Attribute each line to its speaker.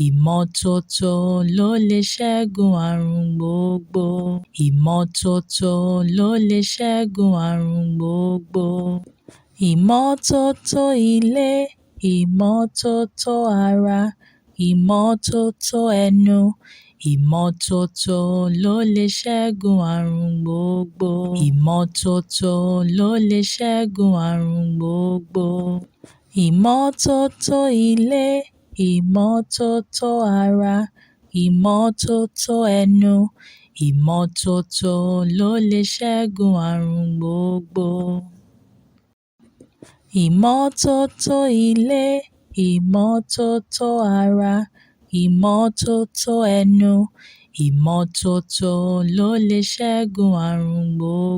Speaker 1: Ìmọ́tótó ló lè ṣẹ́gun àrùn gbogbo. Ìmọ́tótó ló lè ṣẹ́gun àrùn gbogbo. Ìmọ́tótó ilé, ìmọ́tótó ara, ìmọ́tótó ẹnu. Ìmọ́tótó ló lè ṣẹ́gun àrùn gbogbo. Ìmọ́tótó ló lè ṣẹ́gun àrùn gbogbo. Ìmọ́tótó ilé, ìmọ́tótó ara, ìmọ́tótó ẹnu. Ìmọ́tótó ló lè ṣẹ́gun àrùn gbogbo. Ìmọ́tótó ilé, ìmọ́tótó ara, ìmọ́tótó ẹnu. Ìmọ́tótó ló lè ṣẹ́gun àrùn gbogbo.